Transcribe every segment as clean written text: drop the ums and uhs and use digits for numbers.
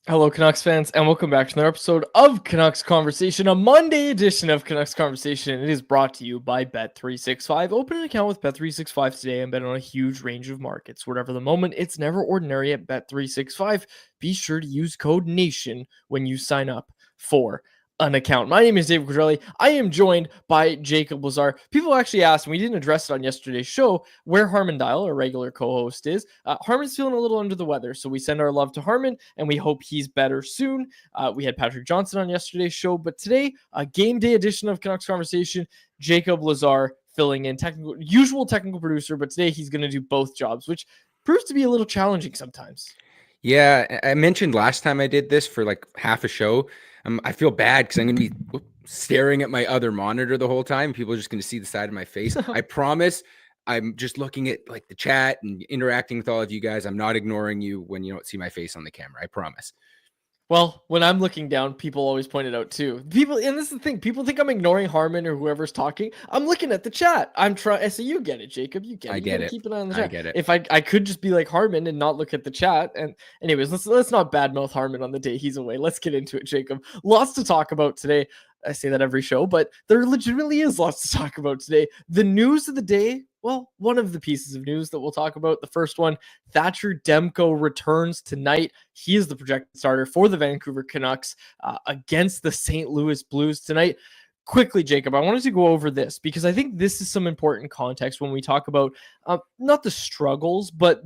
Hello, Canucks fans, and welcome back to another episode of Canucks Conversation, a Monday edition of Canucks Conversation. It is brought to you by Bet365. Open an account with Bet365 today and bet on a huge range of markets. Whatever the moment, it's never ordinary at Bet365. Be sure to use code NATION when you sign up for an account. My name is David Quadrelli. I am joined by Jacob Lazar. People actually asked, and we didn't address it on yesterday's show, where Harman Dial, our regular co-host, is. Harman's feeling a little under the weather, so we send our love to Harman, and we hope he's better soon. We had Patrick Johnson on yesterday's show, but today, a game day edition of Canucks Conversation, Jacob Lazar filling in usual technical producer, but today he's going to do both jobs, which proves to be a little challenging sometimes. Yeah, I mentioned last time I did this for like half a show. I feel bad because I'm going to be staring at my other monitor the whole time. People are just going to see the side of my face. I promise I'm just looking at like the chat and interacting with all of you guys. I'm not ignoring you when you don't see my face on the camera. I promise. Well, when I'm looking down, people always point it out too. People, and this is the thing, people think I'm ignoring Harman or whoever's talking. I'm looking at the chat. I'm trying. So you get it, Jacob. You get it. I get it. Keep an eye on the chat. I get it. If I could just be like Harman and not look at the chat. And anyways, let's not badmouth Harman on the day he's away. Let's get into it, Jacob. Lots to talk about today. I say that every show, but there legitimately is lots to talk about today. The news of the day. Well, one of the pieces of news that we'll talk about, the first one, Thatcher Demko returns tonight. He is the projected starter for the Vancouver Canucks against the St. Louis Blues tonight. Quickly, Jacob, I wanted to go over this because I think this is some important context when we talk about not the struggles, but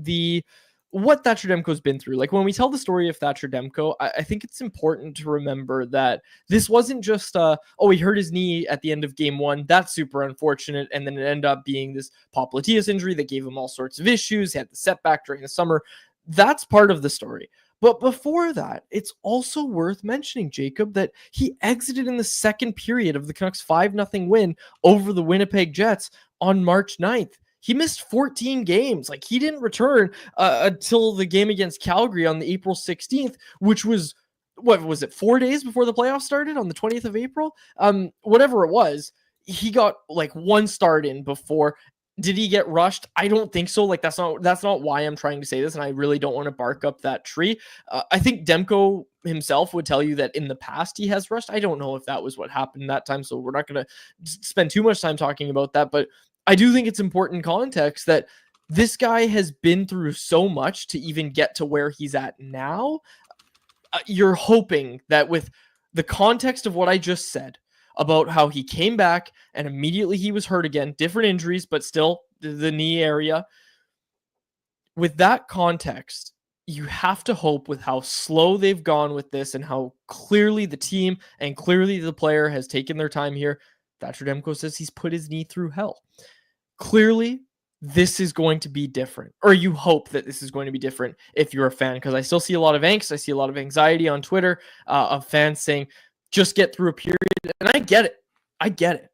what Thatcher Demko's been through. Like when we tell the story of Thatcher Demko, I think it's important to remember that this wasn't just, he hurt his knee at the end of game one. That's super unfortunate. And then it ended up being this popliteus injury that gave him all sorts of issues. He had the setback during the summer. That's part of the story. But before that, it's also worth mentioning, Jacob, that he exited in the second period of the Canucks 5-0 win over the Winnipeg Jets on March 9th. He missed 14 games. Like he didn't return until the game against Calgary on the April 16th, which was, what was it, 4 days before the playoffs started on the 20th of April? Whatever it was, he got like one start in before. Did he get rushed? I don't think so. Like that's not why I'm trying to say this, and I really don't want to bark up that tree. I think Demko himself would tell you that in the past he has rushed. I don't know if that was what happened that time, so we're not going to spend too much time talking about that, but I do think it's important context that this guy has been through so much to even get to where he's at now. You're hoping that with the context of what I just said about how he came back and immediately he was hurt again, different injuries, but still the knee area. With that context, you have to hope with how slow they've gone with this and how clearly the team and clearly the player has taken their time here. Thatcher Demko says he's put his knee through hell. Clearly, this is going to be different, or you hope that this is going to be different if you're a fan, because I still see a lot of angst. I see a lot of anxiety on Twitter of fans saying, just get through a period. And I get it. I get it.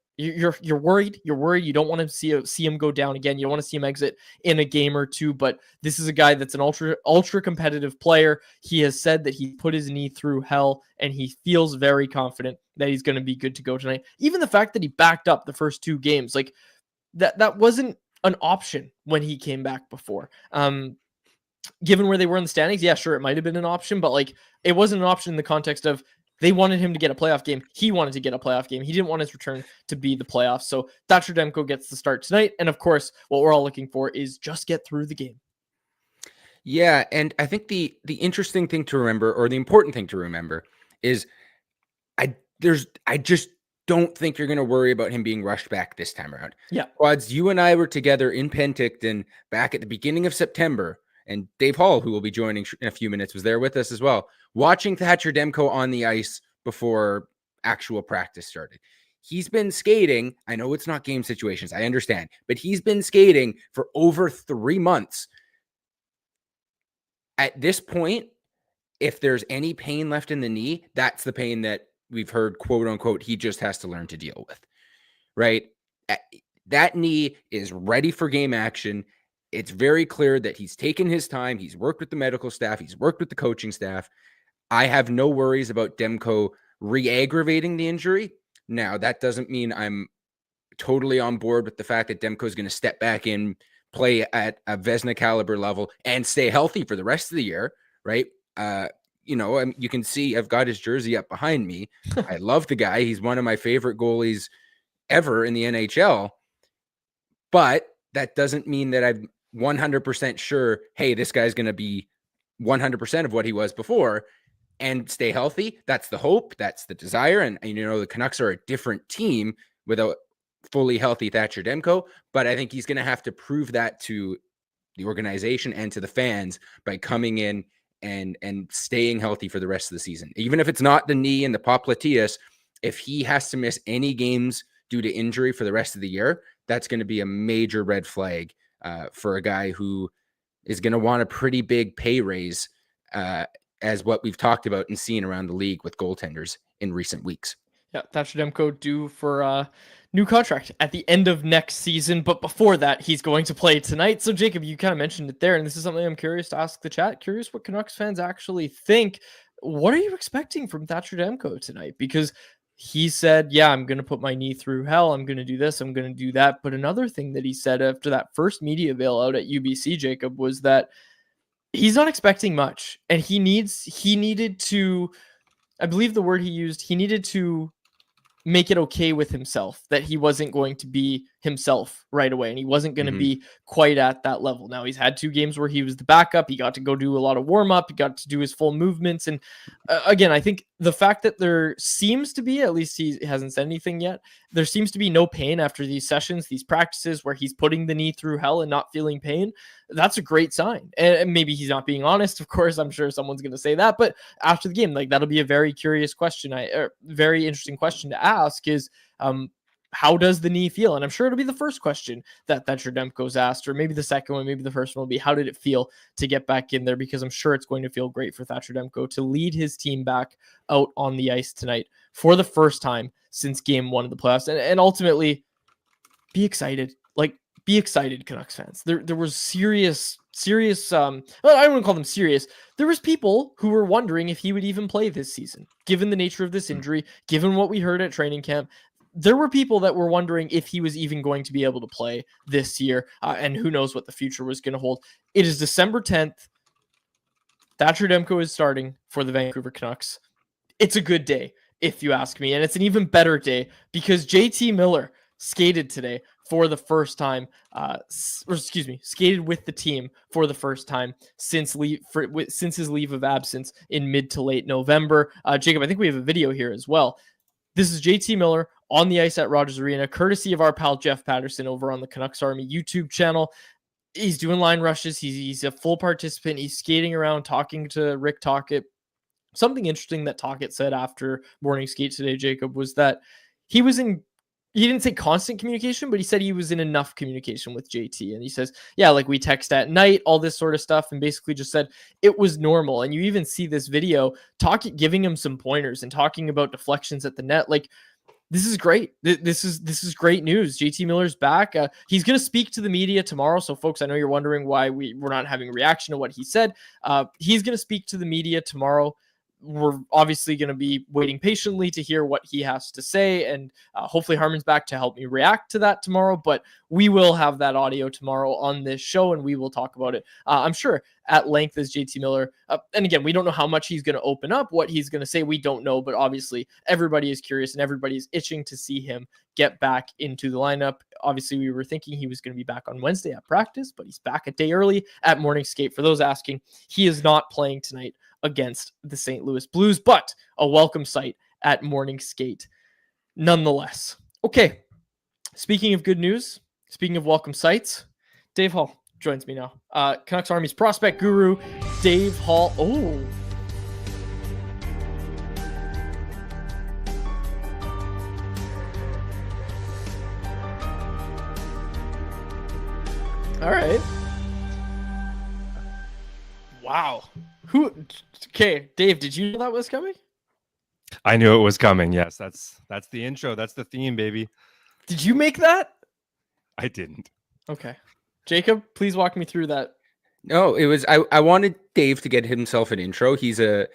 You're worried. You're worried. You don't want to see him go down again. You don't want to see him exit in a game or two. But this is a guy that's an ultra competitive player. He has said that he put his knee through hell, and he feels very confident that he's going to be good to go tonight. Even the fact that he backed up the first two games, like that wasn't an option when he came back before. Given where they were in the standings, yeah, sure, it might have been an option, but like it wasn't an option in the context of they wanted him to get a playoff game. He wanted to get a playoff game. He didn't want his return to be the playoffs. So Thatcher Demko gets the start tonight. And of course, what we're all looking for is just get through the game. Yeah, and I think the interesting thing to remember, or the important thing to remember, is I just don't think you're going to worry about him being rushed back this time around. Yeah. Quads, you and I were together in Penticton back at the beginning of September, and Dave Hall, who will be joining in a few minutes, was there with us as well, watching Thatcher Demko on the ice before actual practice started. He's been skating. I know it's not game situations. I understand, but he's been skating for over 3 months. At this point, if there's any pain left in the knee, that's the pain that we've heard, quote unquote, he just has to learn to deal with, right? That knee is ready for game action. It's very clear that he's taken his time. He's worked with the medical staff. He's worked with the coaching staff. I have no worries about Demko re-aggravating the injury. Now, that doesn't mean I'm totally on board with the fact that Demko is going to step back in, play at a Vezina caliber level, and stay healthy for the rest of the year, right? you can see I've got his jersey up behind me. I love the guy. He's one of my favorite goalies ever in the NHL. But that doesn't mean that I'm 100% sure, hey, this guy's going to be 100% of what he was before and stay healthy. That's the hope. That's the desire. And the Canucks are a different team without fully healthy Thatcher Demko. But I think he's going to have to prove that to the organization and to the fans by coming in and staying healthy for the rest of the season. Even if it's not the knee and the popliteus, if he has to miss any games due to injury for the rest of the year, that's going to be a major red flag for a guy who is going to want a pretty big pay raise, as what we've talked about and seen around the league with goaltenders in recent weeks. Yeah, Thatcher Demko due for a new contract at the end of next season. But before that, he's going to play tonight. So, Jacob, you kind of mentioned it there, and this is something I'm curious to ask the chat. Curious what Canucks fans actually think. What are you expecting from Thatcher Demko tonight? Because he said, yeah, I'm going to put my knee through hell. I'm going to do this. I'm going to do that. But another thing that he said after that first media bailout at UBC, Jacob, was that he's not expecting much. And he needed to, I believe the word he used, he needed to make it okay with himself that he wasn't going to be himself right away. And he wasn't going to be quite at that level. Now he's had 2 games where he was the backup. He got to go do a lot of warm up. He got to do his full movements. And again, I think the fact that there seems to be, at least he hasn't said anything yet, there seems to be no pain after these sessions, these practices where he's putting the knee through hell and not feeling pain. That's a great sign. And maybe he's not being honest. Of course, I'm sure someone's going to say that, but after the game, like that'll be a very curious question. Very interesting question to ask is, how does the knee feel? And I'm sure it'll be the first question that Thatcher Demko's asked, or maybe the second one, maybe the first one will be, how did it feel to get back in there? Because I'm sure it's going to feel great for Thatcher Demko to lead his team back out on the ice tonight for the first time since game 1 of the playoffs. And ultimately, be excited. Be excited, Canucks fans. There was serious, well, I don't want to call them serious. There was people who were wondering if he would even play this season, given the nature of this injury, given what we heard at training camp. There were people that were wondering if he was even going to be able to play this year, and who knows what the future was going to hold. It is December 10th. Thatcher Demko is starting for the Vancouver Canucks. It's a good day, if you ask me, and it's an even better day because JT Miller skated today for the first time, skated with the team for the first time since his leave of absence in mid to late November. Jacob, I think we have a video here as well. This is JT Miller on the ice at Rogers Arena, courtesy of our pal Jeff Patterson over on the Canucks Army YouTube channel. He's doing line rushes. He's a full participant. He's skating around, talking to Rick Tocchet. Something interesting that Tocchet said after morning skate today, Jacob, was that he didn't say constant communication, but he said he was in enough communication with JT. And he says, yeah, like we text at night, all this sort of stuff, and basically just said it was normal. And you even see this video giving him some pointers and talking about deflections at the net. Like, this is great. This is great news. JT Miller's back. He's going to speak to the media tomorrow. So folks, I know you're wondering why we're not having a reaction to what he said. He's going to speak to the media tomorrow. We're obviously going to be waiting patiently to hear what he has to say. And hopefully Harmon's back to help me react to that tomorrow. But we will have that audio tomorrow on this show, and we will talk about it, I'm sure, at length as JT Miller. And again, we don't know how much he's going to open up, what he's going to say. We don't know. But obviously, everybody is curious, and everybody is itching to see him get back into the lineup. Obviously, we were thinking he was going to be back on Wednesday at practice, but he's back a day early at morning skate. For those asking, he is not playing tonight against the St. Louis Blues, but a welcome sight at morning skate nonetheless. Okay, speaking of good news, speaking of welcome sights, Dave Hall joins me now. Canucks Army's prospect guru, Dave Hall. Oh, all right. Wow. Okay, Dave, did you know that was coming? I knew it was coming. Yes, that's the intro. That's the theme, baby. Did you make that? I didn't. Okay. Jacob, please walk me through that. No, it was I wanted Dave to get himself an intro. He's a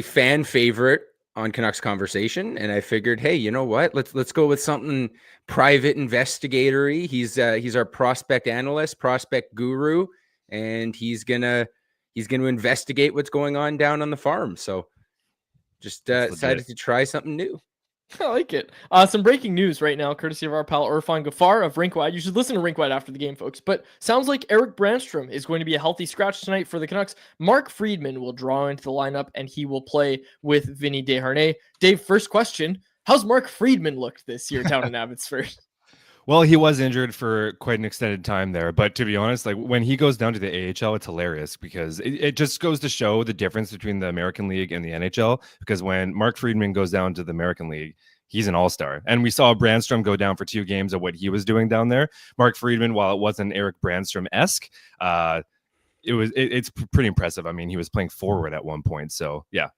fan favorite on Canucks Conversation, and I figured, hey, you know what? Let's go with something private investigatory. He's our prospect analyst, prospect guru, and he's gonna he's going to investigate what's going on down on the farm. So just decided to try something new. I like it. Some breaking news right now, courtesy of our pal Irfan Ghaffar of Rinkwide. You should listen to Rinkwide after the game, folks. But sounds like Eric Brandstrom is going to be a healthy scratch tonight for the Canucks. Mark Friedman will draw into the lineup, and he will play with Vinny Desharnais. Dave, first question. How's Mark Friedman looked this year down in Abbotsford? Well, he was injured for quite an extended time there, but to be honest, like when he goes down to the AHL, it's hilarious because it just goes to show the difference between the American League and the NHL. Because when Mark Friedman goes down to the American League, he's an all-star. And we saw Brandstrom go down for 2 games of what he was doing down there. Mark Friedman, while it wasn't Eric Brandstrom-esque, it's pretty impressive. I mean, he was playing forward at one point, so yeah.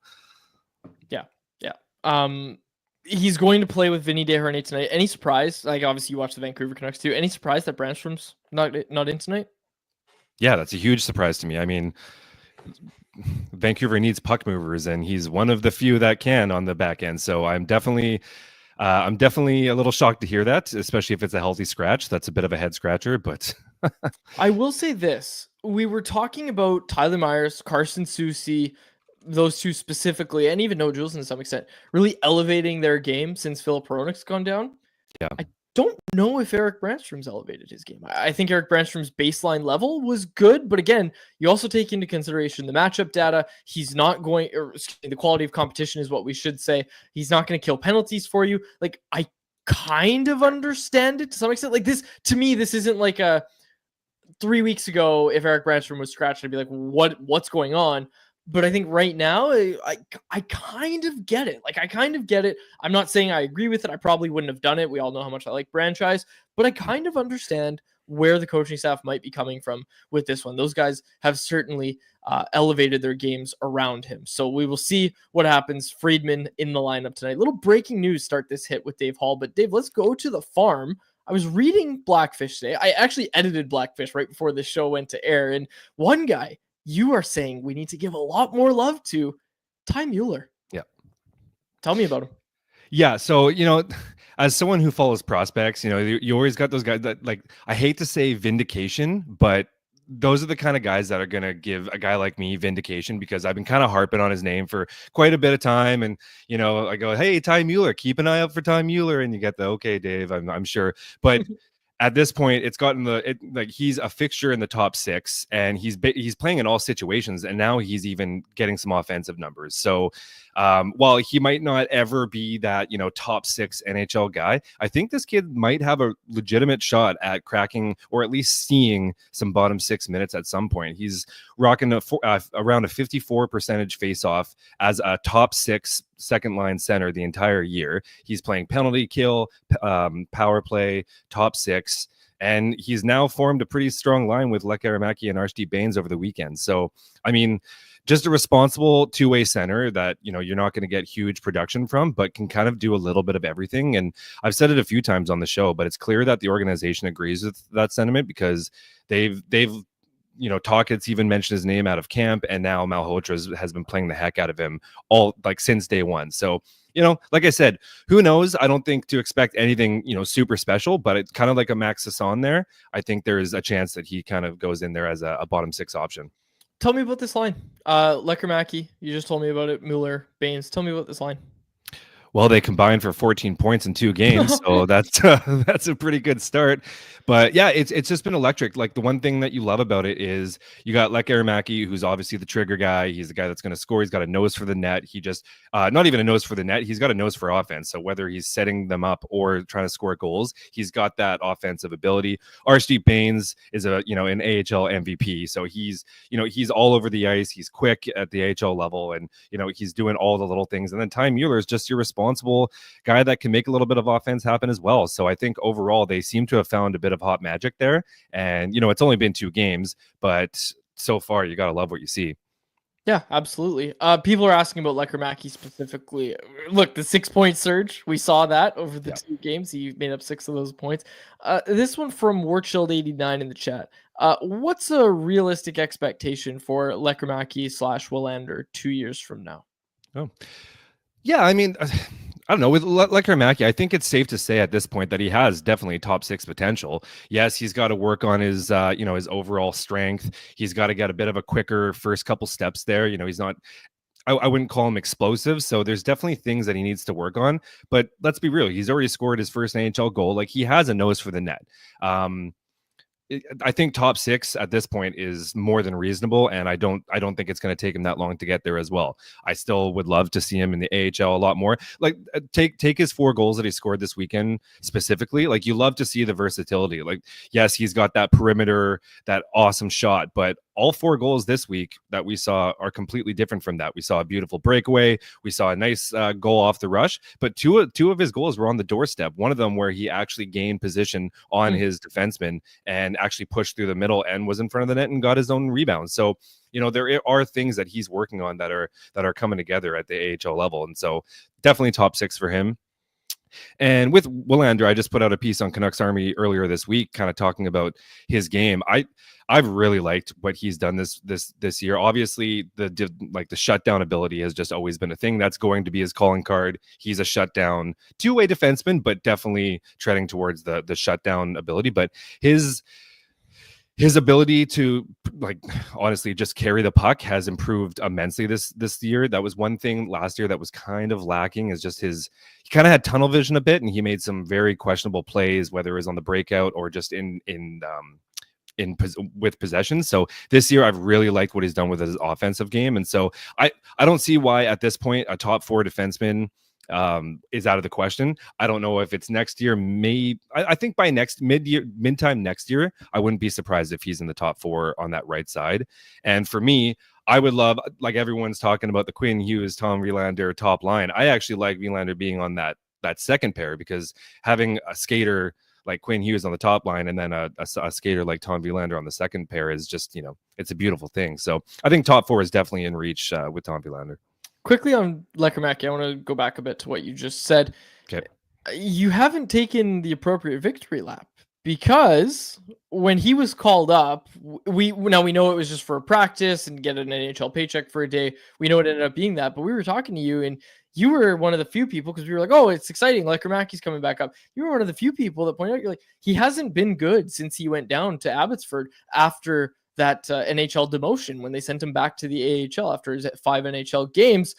He's going to play with Vinny Desharnais tonight. Any surprise? Like, obviously, you watch the Vancouver Canucks too. Any surprise that Brandstrom's not in tonight? Yeah, that's a huge surprise to me. I mean, Vancouver needs puck movers, and he's one of the few that can on the back end. So I'm definitely a little shocked to hear that, especially if it's a healthy scratch. That's a bit of a head scratcher, but I will say this: we were talking about Tyler Myers, Carson Soucy, those two specifically, and even Noah Juleson to some extent, really elevating their game since Filip Hronek's gone down. Yeah. I don't know if Eric Brandstrom's elevated his game. I think Eric Brandstrom's baseline level was good, but again, you also take into consideration the matchup data. He's not going, or the quality of competition is what we should say. He's not going to kill penalties for you. Like, I kind of understand it to some extent. Like, this, to me, this isn't like a 3 weeks ago, if Eric Brandstrom was scratched, I'd be like, what's going on? But I think right now, I kind of get it. Like, I kind of get it. I'm not saying I agree with it. I probably wouldn't have done it. We all know how much I like franchise, but I kind of understand where the coaching staff might be coming from with this one. Those guys have certainly elevated their games around him. So we will see what happens. Friedman in the lineup tonight. Little breaking news, start this hit with Dave Hall. But Dave, let's go to the farm. I was reading Blackfish today. I actually edited Blackfish right before this show went to air. And one guy, you are saying we need to give a lot more love to, Ty Mueller. Yeah. Tell me about him. Yeah. So, as someone who follows prospects, you always got those guys that, like, I hate to say vindication, but those are the kind of guys that are going to give a guy like me vindication, because I've been kind of harping on his name for quite a bit of time. And, I go, hey, Ty Mueller, keep an eye out for Ty Mueller. And you get the, okay, Dave, I'm sure. But at this point, it's gotten he's a fixture in the top 6, and he's playing in all situations, and now he's even getting some offensive numbers. So while he might not ever be that top 6 NHL guy, I think this kid might have a legitimate shot at cracking, or at least seeing, some bottom 6 minutes at some point. He's rocking around a 54% face-off as a top 6 second line center the entire year. He's playing penalty kill, power play, top 6, and he's now formed a pretty strong line with Lek Aramaki and Archie Baines over the weekend. So, I mean, just a responsible two-way center that, you're not going to get huge production from, but can kind of do a little bit of everything. And I've said it a few times on the show, but it's clear that the organization agrees with that sentiment, because they've Talkett's even mentioned his name out of camp, and now Malhotra has been playing the heck out of him all, like, since day one. So, like I said, who knows? I don't think to expect anything, super special, but it's kind of like a Max Sasson there. I think there's a chance that he kind of goes in there as a bottom 6 option. Tell me about this line. Lecker-Mackey, you just told me about it. Mueller, Baines, tell me about this line. Well, they combined for 14 points in 2 games, so that's a pretty good start. But yeah, it's just been electric. Like, the one thing that you love about it is you got Lek Aramaki, who's obviously the trigger guy. He's the guy that's going to score. He's got a nose for the net. He just not even a nose for the net. He's got a nose for offense. So whether he's setting them up or trying to score goals, he's got that offensive ability. Archie Baines is an AHL MVP. So he's all over the ice. He's quick at the AHL level, and he's doing all the little things. And then Ty Mueller is just your responsible guy that can make a little bit of offense happen as well. So I think overall they seem to have found a bit of hot magic there. And it's only been 2 games, but so far you gotta love what you see. Yeah, absolutely. People are asking about Lecker-Mackey specifically. Look, the 6-point surge, we saw that over the 2 games. He made up 6 of those points. This one from Warchild89 in the chat. What's a realistic expectation for Lecker-Mackey / Willander 2 years from now? Oh, yeah. I mean, I don't know, with Lekkerimäki, I think it's safe to say at this point that he has definitely top 6 potential. Yes, he's got to work on his his overall strength. He's got to get a bit of a quicker first couple steps there. He's not, I wouldn't call him explosive, so there's definitely things that he needs to work on. But let's be real, he's already scored his first NHL goal. Like, he has a nose for the net. I think top 6 at this point is more than reasonable, and I don't think it's going to take him that long to get there as well. I still would love to see him in the AHL a lot more. Like, take his 4 goals that he scored this weekend specifically. Like, you love to see the versatility. Like, yes, he's got that perimeter, that awesome shot, but all 4 goals this week that we saw are completely different from that. We saw a beautiful breakaway. We saw a nice goal off the rush, but two of his goals were on the doorstep. One of them where he actually gained position on his defenseman and actually pushed through the middle and was in front of the net and got his own rebound. So, there are things that he's working on that are coming together at the AHL level. And so definitely top 6 for him. And with Willander, I just put out a piece on Canucks Army earlier this week, kind of talking about his game. I've really liked what he's done this year. Obviously, the shutdown ability has just always been a thing. That's going to be his calling card. He's a shutdown two-way defenseman, but definitely treading towards the shutdown ability. But his ability to, like, honestly just carry the puck has improved immensely this year. That was one thing last year that was kind of lacking, is just he kind of had tunnel vision a bit, and he made some very questionable plays, whether it was on the breakout or just with possession. So this year I've really liked what he's done with his offensive game, and so I don't see why at this point a top 4 defenseman is out of the question. I don't know if it's next year. I think by mid-time next year, I wouldn't be surprised if he's in the top 4 on that right side. And for me, I would love, like everyone's talking about the Quinn Hughes, Tom Willander top line. I actually like Willander being on that second pair, because having a skater like Quinn Hughes on the top line and then a skater like Tom Willander on the second pair is just, it's a beautiful thing. So I think top 4 is definitely in reach with Tom Willander. Quickly on Lekkerimäki, I want to go back a bit to what you just said. Okay. You haven't taken the appropriate victory lap, because when he was called up, we know it was just for a practice and get an NHL paycheck for a day. We know it ended up being that, but we were talking to you, and you were one of the few people, because we were like, oh, it's exciting, Lekkerimäki's coming back up. You were one of the few people that pointed out, you're like, he hasn't been good since he went down to Abbotsford after that NHL demotion, when they sent him back to the AHL after his 5 NHL games.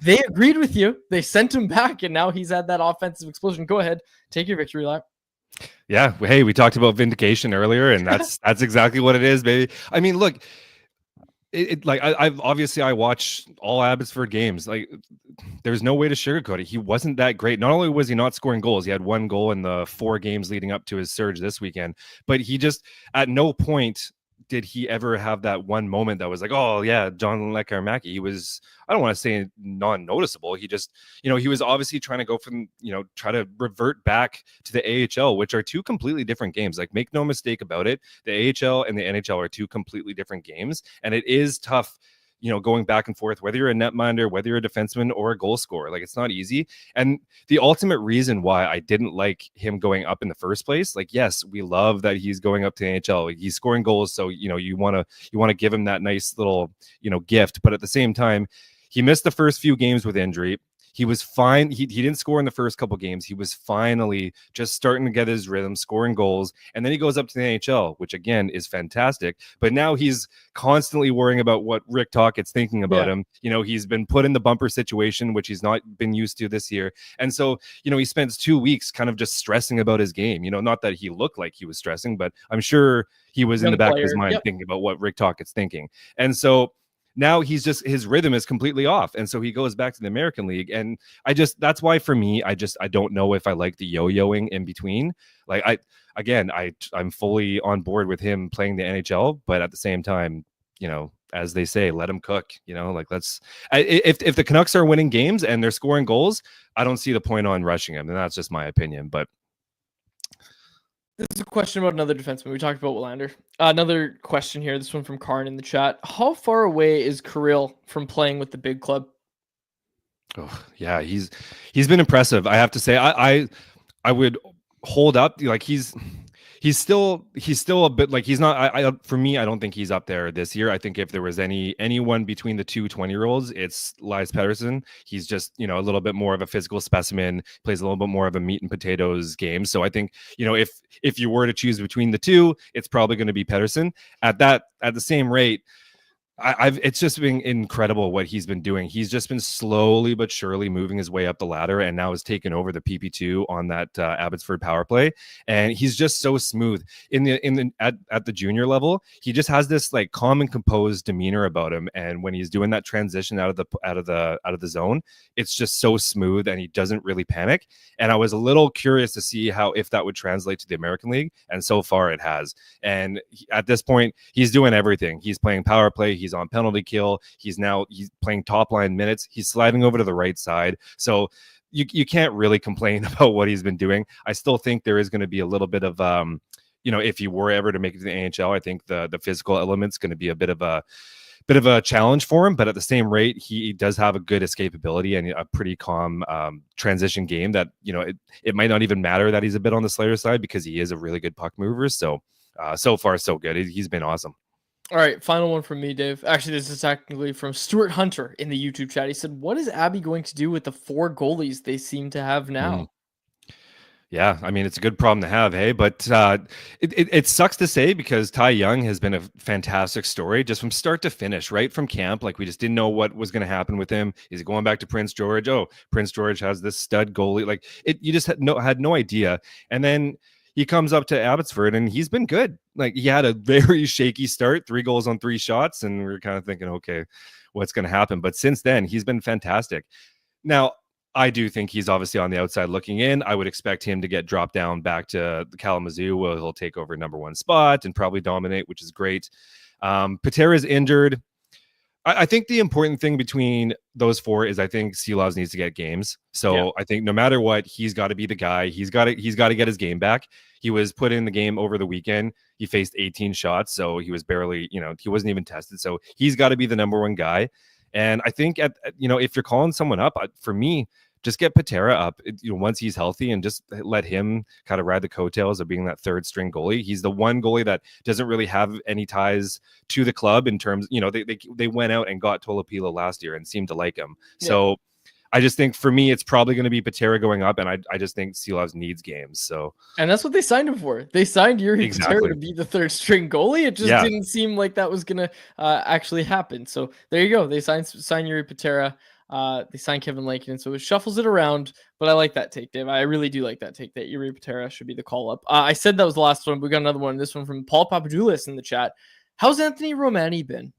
They agreed with you. They sent him back, and now he's had that offensive explosion. Go ahead, take your victory lap. Yeah, hey, we talked about vindication earlier, and that's exactly what it is, baby. I mean, look, I watch all Abbotsford games. Like, there's no way to sugarcoat it. He wasn't that great. Not only was he not scoring goals, he had 1 goal in the 4 games leading up to his surge this weekend, but he just, at no point did he ever have that one moment that was like, oh yeah, John Lekkerimäki. He was, I don't want to say non-noticeable. He just, he was obviously trying to go from, try to revert back to the AHL, which are 2 completely different games. Like, make no mistake about it. The AHL and the NHL are 2 completely different games. And it is tough, going back and forth, whether you're a netminder, whether you're a defenseman or a goal scorer. Like, it's not easy. And the ultimate reason why I didn't like him going up in the first place, like, yes, we love that he's going up to the NHL. Like, he's scoring goals, so you want to give him that nice little gift. But at the same time, he missed the first few games with injury. He was fine. He didn't score in the first couple games. He was finally just starting to get his rhythm, scoring goals. And then he goes up to the NHL, which again is fantastic. But now he's constantly worrying about what Rick Tockett's thinking about him. He's been put in the bumper situation, which he's not been used to this year. And so, he spends 2 weeks kind of just stressing about his game. Not that he looked like he was stressing, but I'm sure he was in the back of his mind thinking about what Rick Tockett's thinking. And so now his rhythm is completely off. And so he goes back to the American League. And that's why for me, I don't know if I like the yo-yoing in between. Like, I'm fully on board with him playing the NHL, but at the same time, as they say, let him cook, if the Canucks are winning games and they're scoring goals, I don't see the point on rushing him. And that's just my opinion. But this is a question about another defenseman. We talked about Willander. Another question here. This one from Karn in the chat. How far away is Kirill from playing with the big club? Oh, yeah, he's been impressive. I have to say, I would hold up, like, he's He's still a bit like he's not. For me, I don't think he's up there this year. I think if there was anyone between the two 20-year-olds, it's Elias Pettersson. He's just a little bit more of a physical specimen, plays a little bit more of a meat and potatoes game. So I think if you were to choose between the two, it's probably going to be Pettersson at the same rate. It's just been incredible what he's been doing. He's just been slowly but surely moving his way up the ladder, and now has taken over the PP2 on that Abbotsford power play. And he's just so smooth at the junior level. He just has this like calm and composed demeanor about him. And when he's doing that transition out of the zone, it's just so smooth, and he doesn't really panic. And I was a little curious to see if that would translate to the American League, and so far it has. And at this point, he's doing everything. He's playing power play. He's on penalty kill. He's playing top line minutes. He's sliding over to the right side. So you can't really complain about what he's been doing. I still think there is going to be a little bit of if you were ever to make it to the NHL, I think the physical element's going to be a bit of a challenge for him. But at the same rate, he does have a good escapability and a pretty calm transition game that it might not even matter that he's a bit on the Slayer side, because he is a really good puck mover. So so far so good. He's been awesome. All right, final one from me, Dave. Actually, this is technically from Stuart Hunter in the YouTube chat. He said, "What is Abby going to do with the 4 goalies they seem to have now?" Yeah, I mean, it's a good problem to have, hey? But it sucks to say, because Ty Young has been a fantastic story just from start to finish, right from camp. Like, we just didn't know what was going to happen with him. Is he going back to Prince George? Oh, Prince George has this stud goalie. Like, you just had no idea. And then he comes up to Abbotsford, and he's been good. Like, he had a very shaky start, 3 goals on 3 shots, and we were kind of thinking, okay, what's going to happen? But since then, he's been fantastic. Now, I do think he's obviously on the outside looking in. I would expect him to get dropped down back to the Kalamazoo, where he'll take over number 1 spot and probably dominate, which is great. Patera's injured. I think the important thing between those 4 is I think Silovs needs to get games. So yeah. I think no matter what, he's got to be the guy. He's got to get his game back. He was put in the game over the weekend. He faced 18 shots, so he was barely, he wasn't even tested. So he's got to be the number 1 guy. And I think if you're calling someone up, for me, just get Patera up, once he's healthy, and just let him kind of ride the coattails of being that 3rd string goalie. He's the one goalie that doesn't really have any ties to the club in terms, they went out and got Tolopilo last year and seemed to like him. Yeah. So I just think for me, it's probably going to be Patera going up, and I just think Silovs needs games. So, and that's what they signed him for. They signed Yuri Patera to be the 3rd string goalie. It just didn't seem like that was going to actually happen. So there you go. They signed Yuri Patera. They signed Kevin Lankinen, so it shuffles it around. But I like that take, Dave. I really do like that take, that Yuri Patera should be the call up. I said that was the last one, but we got another one. This one from Paul Papadoulis in the chat. How's Anthony Romani been?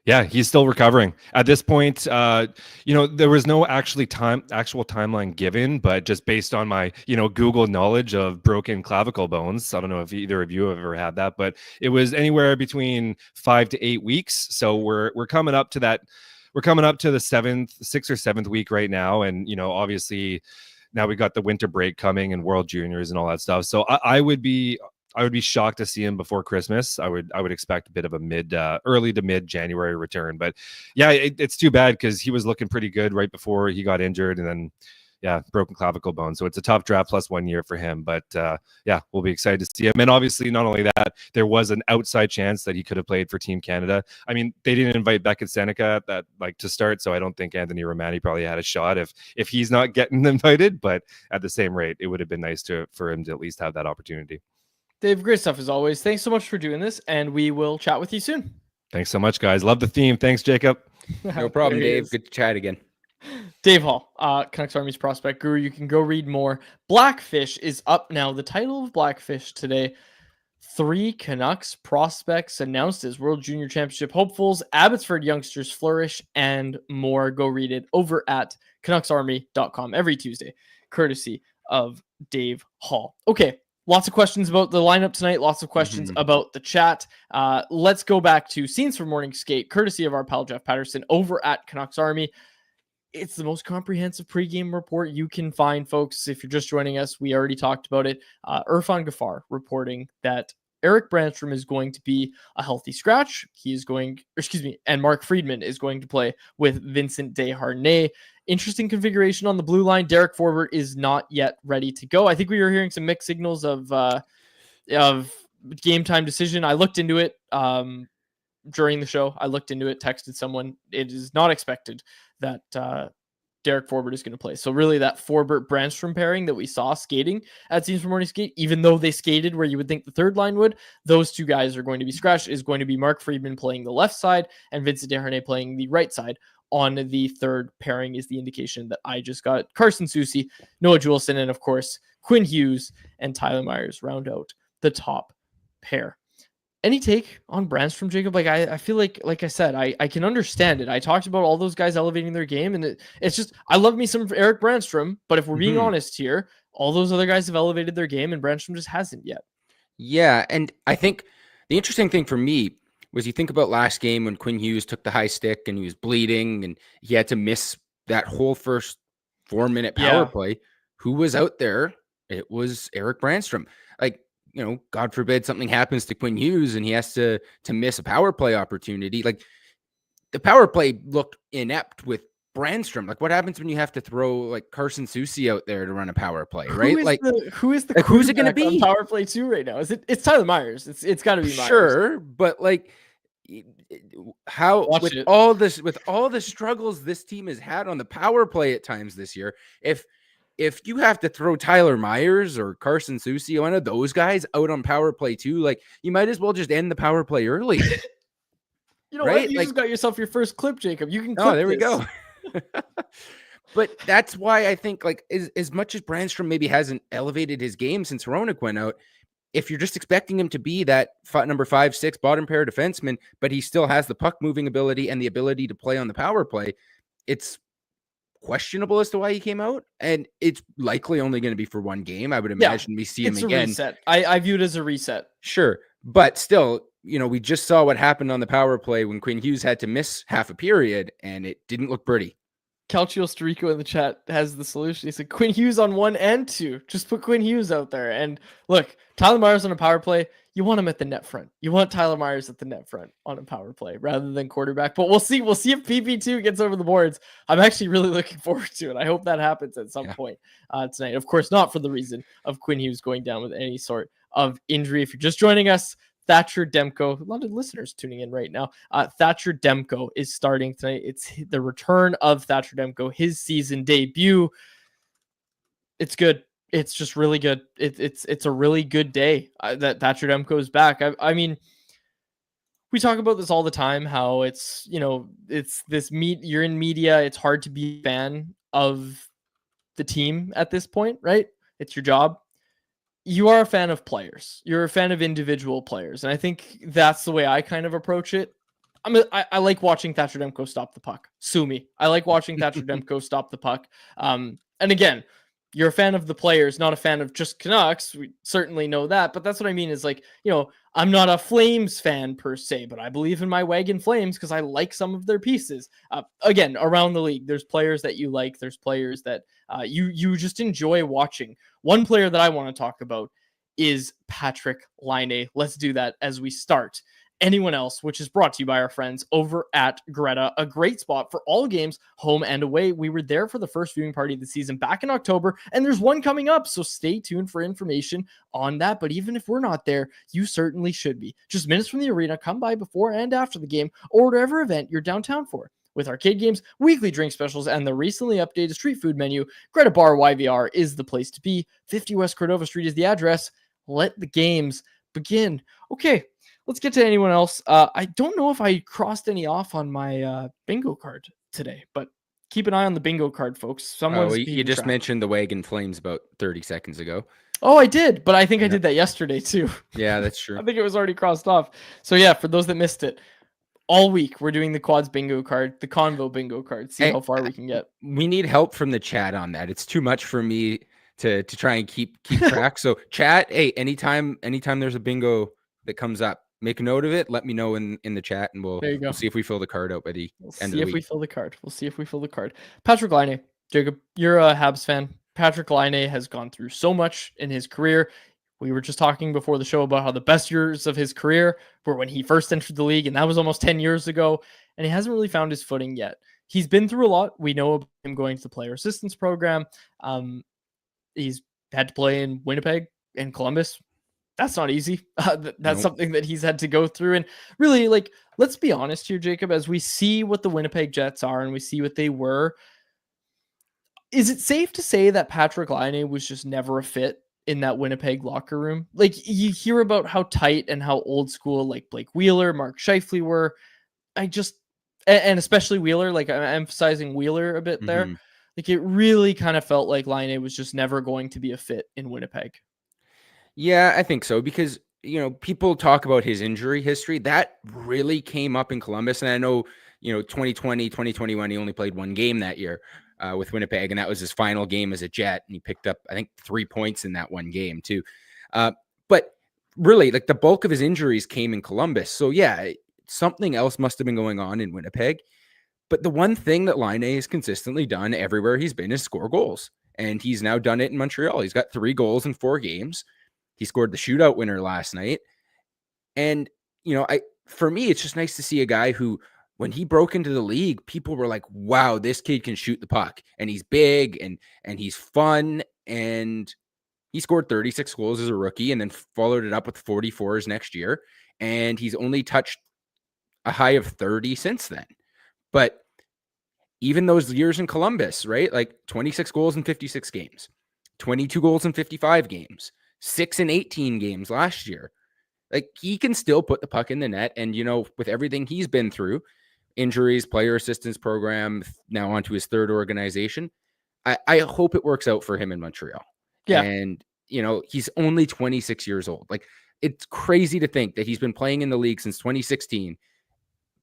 Yeah, he's still recovering. At this point, there was no actual timeline given, but just based on my, Google knowledge of broken clavicle bones, I don't know if either of you have ever had that, but it was anywhere between 5 to 8 weeks. So we're coming up to that. We're coming up to the 6th or 7th week right now. And, obviously now we got the winter break coming and World Juniors and all that stuff. So I would be shocked to see him before Christmas. I would expect a bit of a early to mid January return, but yeah, it's too bad, because he was looking pretty good right before he got injured, and then broken clavicle bone. So it's a tough draft plus 1 year for him, but we'll be excited to see him. And obviously, not only that, there was an outside chance that he could have played for Team Canada. I mean, they didn't invite Beckett Seneca to start, so I don't think Anthony Romani probably had a shot if he's not getting invited. But at the same rate, it would have been nice for him to at least have that opportunity. Dave, great stuff as always. Thanks so much for doing this, and we will chat with you soon. Thanks so much, guys. Love the theme. Thanks, Jacob. No problem, Dave. Good to chat again. Dave Hall, Canucks Army's prospect guru. You can go read more. Blackfish is up now. The title of Blackfish today: 3 Canucks prospects announced as World Junior Championship hopefuls. Abbotsford youngsters flourish, and more. Go read it over at CanucksArmy.com every Tuesday, courtesy of Dave Hall. Okay. Lots of questions about the lineup tonight. Lots of questions about the chat. Let's go back to Scenes from Morning Skate, courtesy of our pal Jeff Patterson over at Canucks Army. It's the most comprehensive pregame report you can find, folks. If you're just joining us, we already talked about it. Irfan Gaffar reporting that Eric Brandstrom is going to be a healthy scratch. And Mark Friedman is going to play with Vincent Desharnais. Interesting configuration on the blue line. Derek Forbert is not yet ready to go. I think we were hearing some mixed signals of of game time decision. I looked into it during the show. I looked into it, texted someone. It is not expected that Derek Forbort is going to play. So really that Forbort-Brandstrom pairing that we saw skating at Scenes from Morning Skate, even though they skated where you would think the third line would, those two guys are going to be scratched. Is going to be Mark Friedman playing the left side and Vincent Desharnais playing the right side. On the third pairing is the indication that I just got. Carson Soucy, Noah Juleson, and of course, Quinn Hughes and Tyler Myers round out the top pair. Any take on Brandstrom, Jacob? Like I feel like I said, I can understand it. I talked about all those guys elevating their game, and it's just I love me some Eric Brandstrom, but if we're being honest here, all those other guys have elevated their game, and Brandstrom just hasn't yet. Yeah, and I think the interesting thing for me was you think about last game when Quinn Hughes took the high stick and he was bleeding and he had to miss that whole first 4-minute power play. Who was out there? It was Eric Brandstrom. Like, you know, God forbid something happens to Quinn Hughes and he has to miss a power play opportunity. Like, the power play looked inept with Brandstrom. Like, what happens when you have to throw like Carson Soucy out there to run a power play, right? Who's it going to be on power play 2 right now? It's Tyler Myers. It's got to be Myers. Sure, but like, how with all the struggles this team has had on the power play at times this year, if you have to throw Tyler Myers or Carson Soucy, one of those guys out on power play 2, like, you might as well just end the power play early. You know what? You just got yourself your first clip, Jacob. You can clip there we go. But that's why I think, like, as much as Brandstrom maybe hasn't elevated his game since Hronek went out, if you're just expecting him to be that number 5-6 bottom pair defenseman, but he still has the puck moving ability and the ability to play on the power play, it's questionable as to why he came out. And it's likely only going to be for one game. I would imagine we see him again. Reset. I view it as a reset. Sure. But still, you know, we just saw what happened on the power play when Quinn Hughes had to miss half a period and it didn't look pretty. Calcio Storico in the chat has the solution. He said Quinn Hughes on 1 and 2. Just put Quinn Hughes out there. And look, Tyler Myers on a power play, you want him at the net front. You want Tyler Myers at the net front on a power play rather than quarterback. But we'll see. We'll see if PP2 gets over the boards. I'm actually really looking forward to it. I hope that happens at some point tonight. Of course, not for the reason of Quinn Hughes going down with any sort of injury. If you're just joining us, Thatcher Demko, a lot of listeners tuning in right now. Thatcher Demko is starting tonight. It's the return of Thatcher Demko, his season debut. It's good. It's just really good. It's a really good day that Thatcher Demko is back. I mean, we talk about this all the time, how it's, you know, it's this you're in media. It's hard to be a fan of the team at this point, right? It's your job. You are a fan of players. You're a fan of individual players. And I think that's the way I kind of approach it. I like watching Thatcher Demko stop the puck. Sue me. I like watching Thatcher Demko stop the puck. And again, you're a fan of the players, not a fan of just Canucks. We certainly know that. But that's what I mean is, like, you know, I'm not a Flames fan per se, but I believe in my Wagon Flames because I like some of their pieces. Again, around the league, there's players that you like. There's players that you just enjoy watching. One player that I want to talk about is Patrik Laine. Let's do that as we start. Anyone else, which is brought to you by our friends over at Greta, a great spot for all games, home and away. We were there for the first viewing party of the season back in October, and there's one coming up, so stay tuned for information on that. But even if we're not there, you certainly should be. Just minutes from the arena, come by before and after the game, or whatever event you're downtown for. With arcade games, weekly drink specials, and the recently updated street food menu, Greta Bar YVR is the place to be. 50 West Cordova Street is the address. Let the games begin. Okay, let's get to anyone else. I don't know if I crossed any off on my bingo card today, but keep an eye on the bingo card, folks. You just mentioned the Wagon Flames about 30 seconds ago. Oh, I did, but I think I did that yesterday too. Yeah, that's true. I think it was already crossed off. So yeah, for those that missed it, all week we're doing the Quads bingo card, the Convo bingo card. See how far we can get. We need help from the chat on that. It's too much for me to try and keep track. So chat, hey, anytime there's a bingo that comes up, make a note of it. Let me know in the chat, and we'll see if we fill the card out by the end of the week. We'll see if we fill the card. Patrik Laine, Jacob, you're a Habs fan. Patrik Laine has gone through so much in his career. We were just talking before the show about how the best years of his career were when he first entered the league, and that was almost 10 years ago, and he hasn't really found his footing yet. He's been through a lot. We know about him going to the player assistance program. He's had to play in Winnipeg and Columbus That's not easy. That's Nope. something that he's had to go through. And really, like, let's be honest here, Jacob, as we see what the Winnipeg Jets are and we see what they were, is it safe to say that Patrick Laine was just never a fit in that Winnipeg locker room? Like, you hear about how tight and how old school, like, Blake Wheeler, Mark Scheifele were. And especially Wheeler, like, I'm emphasizing Wheeler a bit there. Mm-hmm. Like, it really kind of felt like Laine was just never going to be a fit in Winnipeg. Yeah, I think so, because, people talk about his injury history. That really came up in Columbus. And I know, 2020, 2021, he only played one game that year with Winnipeg, and that was his final game as a Jet. And he picked up, I think, 3 points in that one game too. But really, like, the bulk of his injuries came in Columbus. So yeah, something else must have been going on in Winnipeg. But the one thing that Laine has consistently done everywhere he's been is score goals. And he's now done it in Montreal. He's got 3 goals in 4 games. He scored the shootout winner last night. And, for me, it's just nice to see a guy who, when he broke into the league, people were like, wow, this kid can shoot the puck, and he's big and he's fun. And he scored 36 goals as a rookie and then followed it up with 44 his next year. And he's only touched a high of 30 since then. But even those years in Columbus, right? Like 26 goals in 56 games, 22 goals in 55 games, 6 in 18 games last year. Like, he can still put the puck in the net. And, with everything he's been through, injuries, player assistance program, now onto his 3rd organization, I hope it works out for him in Montreal. Yeah. And, he's only 26 years old. Like, it's crazy to think that he's been playing in the league since 2016,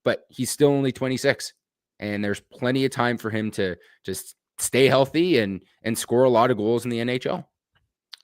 but he's still only 26. And there's plenty of time for him to just stay healthy and score a lot of goals in the NHL.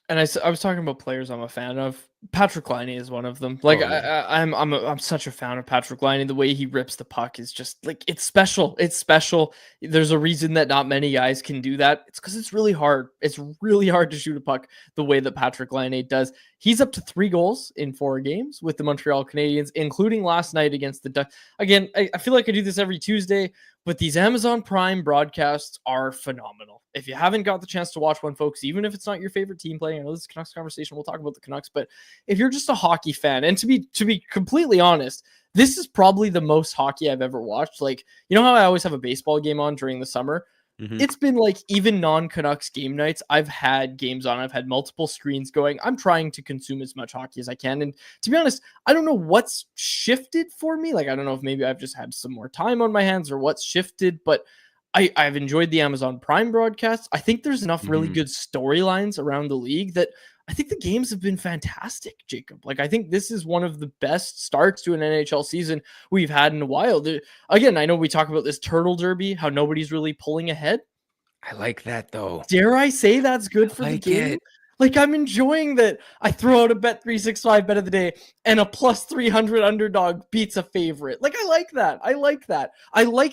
And I was talking about players I'm a fan of. Patrick Laine is one of them. Like, I'm such a fan of Patrick Laine. The way he rips the puck is just like, it's special. It's special. There's a reason that not many guys can do that. It's because it's really hard. It's really hard to shoot a puck the way that Patrick Laine does. He's up to 3 goals in 4 games with the Montreal Canadiens, including last night against the Ducks. Again, I feel like I do this every Tuesday, but these Amazon Prime broadcasts are phenomenal. If you haven't got the chance to watch one, folks, even if it's not your favorite team playing, I know this is Canucks conversation, we'll talk about the Canucks, but if you're just a hockey fan, and to be completely honest, this is probably the most hockey I've ever watched. Like, you know how I always have a baseball game on during the summer? Mm-hmm. It's been like, even non-Canucks game nights, I've had games on. I've had multiple screens going. I'm trying to consume as much hockey as I can. And to be honest, I don't know what's shifted for me. Like, I don't know if maybe I've just had some more time on my hands or what's shifted, but I've enjoyed the Amazon Prime broadcasts. I think there's enough really good storylines around the league that I think the games have been fantastic, Jacob. Like, I think this is one of the best starts to an NHL season we've had in a while. Again, I know we talk about this Turtle Derby, how nobody's really pulling ahead. I like that, though. Dare I say that's good for the game? Like, I'm enjoying that I throw out a Bet365 bet of the day and a plus 300 underdog beats a favorite. Like, I like that. I like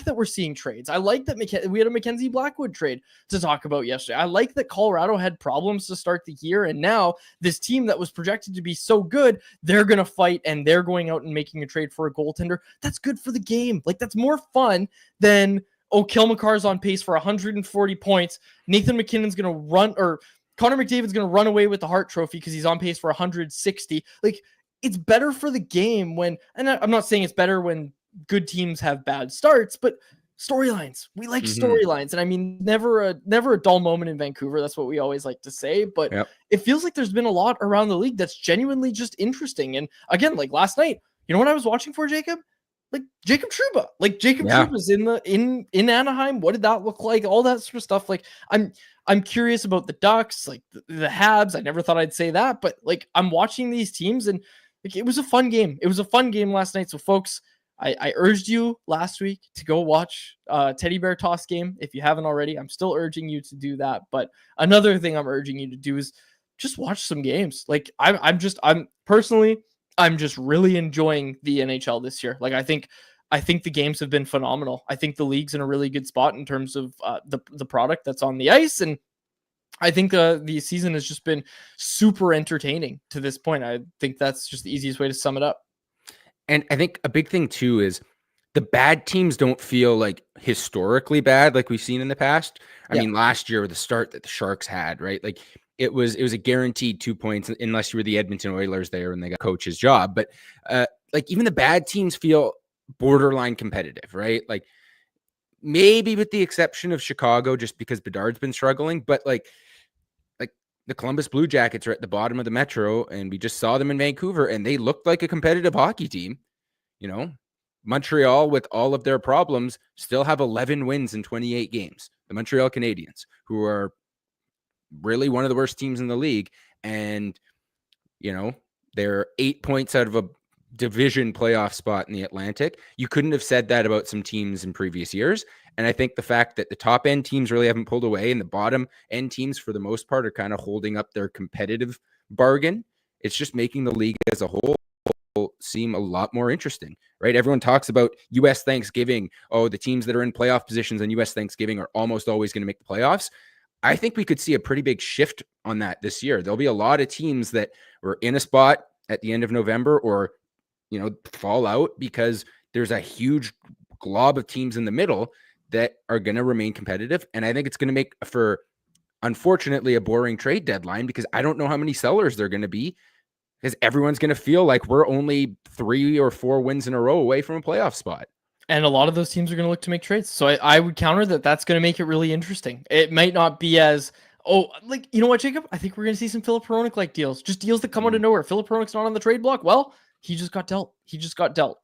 that we're seeing trades. I like that we had a Mackenzie Blackwood trade to talk about yesterday. I like that Colorado had problems to start the year, and now this team that was projected to be so good, they're going to fight, and they're going out and making a trade for a goaltender. That's good for the game. Like, that's more fun than, Kilmakar's on pace for 140 points. Nathan McKinnon's going to run, or Connor McDavid's going to run away with the Hart Trophy because he's on pace for 160. Like, it's better for the game when, and I'm not saying it's better when good teams have bad starts, but storylines. We like storylines. And I mean, never a dull moment in Vancouver. That's what we always like to say, but It feels like there's been a lot around the league that's genuinely just interesting. And again, like last night, you know what I was watching for, Jacob? Like Jacob Trouba. Like Jacob Trouba's in Anaheim. What did that look like? All that sort of stuff. Like, I'm curious about the Ducks, like the Habs. I never thought I'd say that, but like, I'm watching these teams and like, it was a fun game. It was a fun game last night. So folks, I urged you last week to go watch Teddy Bear Toss game. If you haven't already, I'm still urging you to do that. But another thing I'm urging you to do is just watch some games. Like I'm just really enjoying the NHL this year. Like, I think the games have been phenomenal. I think the league's in a really good spot in terms of the product that's on the ice. And I think the season has just been super entertaining to this point. I think that's just the easiest way to sum it up. And I think a big thing too is the bad teams don't feel like historically bad like we've seen in the past. I mean, last year, the start that the Sharks had, right? Like, it was a guaranteed 2 points unless you were the Edmonton Oilers there and they got coach's job. But like even the bad teams feel borderline competitive, right? Like maybe with the exception of Chicago, just because Bedard's been struggling, but like the Columbus Blue Jackets are at the bottom of the Metro, and we just saw them in Vancouver, and they looked like a competitive hockey team. You know, Montreal, with all of their problems, still have 11 wins in 28 games. The Montreal Canadiens, who are really one of the worst teams in the league, and they're 8 points out of a division playoff spot in the Atlantic. You couldn't have said that about some teams in previous years. And I think the fact that the top end teams really haven't pulled away and the bottom end teams for the most part are kind of holding up their competitive bargain, it's just making the league as a whole seem a lot more interesting, right? Everyone talks about US Thanksgiving. Oh, the teams that are in playoff positions on US Thanksgiving are almost always going to make the playoffs. I think we could see a pretty big shift on that this year. There'll be a lot of teams that were in a spot at the end of November or fall out because there's a huge glob of teams in the middle that are going to remain competitive. And I think it's going to make for, unfortunately, a boring trade deadline because I don't know how many sellers they're going to be because everyone's going to feel like we're only 3 or 4 wins in a row away from a playoff spot. And a lot of those teams are going to look to make trades. So I would counter that that's going to make it really interesting. It might not be as, you know what, Jacob? I think we're going to see some Filip Hronek-like deals. Just deals that come out of nowhere. Filip Hronek's not on the trade block. Well, he just got dealt.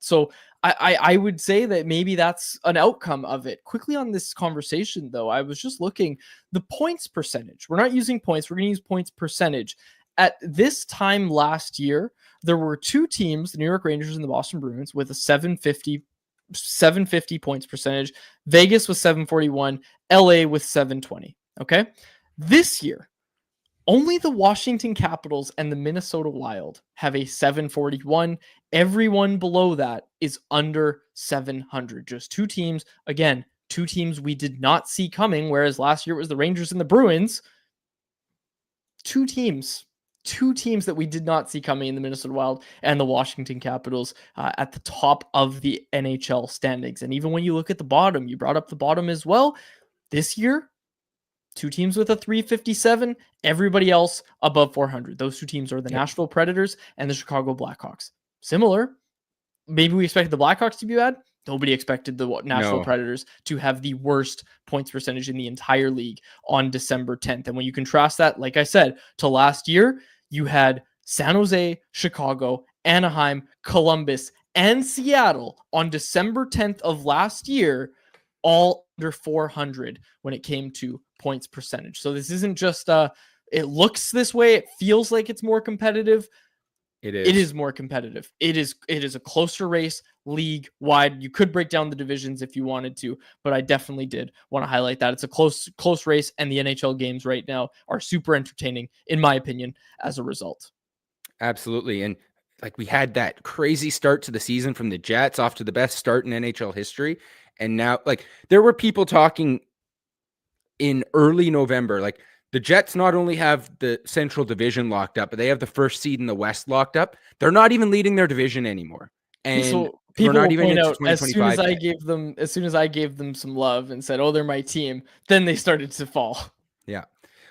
So I would say that maybe that's an outcome of it. Quickly on this conversation, though, I was just looking, the points percentage. We're not using points. We're going to use points percentage. At this time last year, there were 2 teams, the New York Rangers and the Boston Bruins, with a 750 points percentage. Vegas with 741, LA with 720. Okay. This year, only the Washington Capitals and the Minnesota Wild have a 741. Everyone below that is under 700. Just 2 teams. Again, 2 teams we did not see coming, whereas last year it was the Rangers and the Bruins. 2 teams that we did not see coming in the Minnesota Wild and the Washington Capitals at the top of the NHL standings. And even when you look at the bottom, you brought up the bottom as well. This year, 2 teams with a 357, everybody else above 400. Those 2 teams are the Nashville Predators and the Chicago Blackhawks. Similar. Maybe we expected the Blackhawks to be bad. Nobody expected the Nashville Predators to have the worst points percentage in the entire league on December 10th. And when you contrast that, like I said, to last year, you had San Jose, Chicago, Anaheim, Columbus, and Seattle on December 10th of last year, all under 400 when it came to points percentage. So this isn't just it looks this way. It feels like it's more competitive. It is more competitive. It is a closer race league wide. You could break down the divisions if you wanted to, but I definitely did want to highlight that it's a close race, and the NHL games right now are super entertaining, in my opinion, as a result. Absolutely. And like we had that crazy start to the season from the Jets, off to the best start in NHL history. And now, like, there were people talking in early November, like, the Jets not only have the Central Division locked up, but they have the first seed in the West locked up. They're not even leading their division anymore. And so we're not even into out, 2025 as soon as I gave them some love and said, "Oh, they're my team," then they started to fall. Yeah.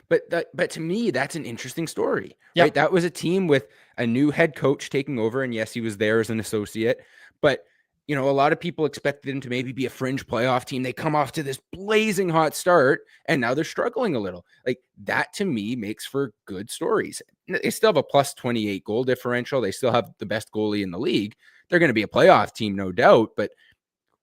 But to me, that's an interesting story, right? That was a team with a new head coach taking over. And yes, he was there as an associate, but a lot of people expected them to maybe be a fringe playoff team. They come off to this blazing hot start and now they're struggling a little. Like, that to me makes for good stories. They still have a plus 28 goal differential. They still have the best goalie in the league. They're going to be a playoff team, no doubt, but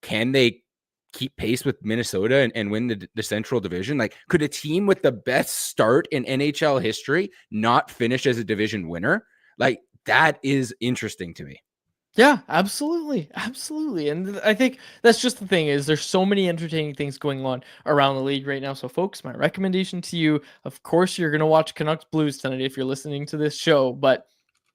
can they keep pace with Minnesota and win the Central Division? Like, could a team with the best start in NHL history not finish as a division winner? Like, that is interesting to me. Yeah, absolutely. Absolutely. And I think that's just the thing, is there's so many entertaining things going on around the league right now. So folks, my recommendation to you, of course, you're going to watch Canucks Blues tonight if you're listening to this show, but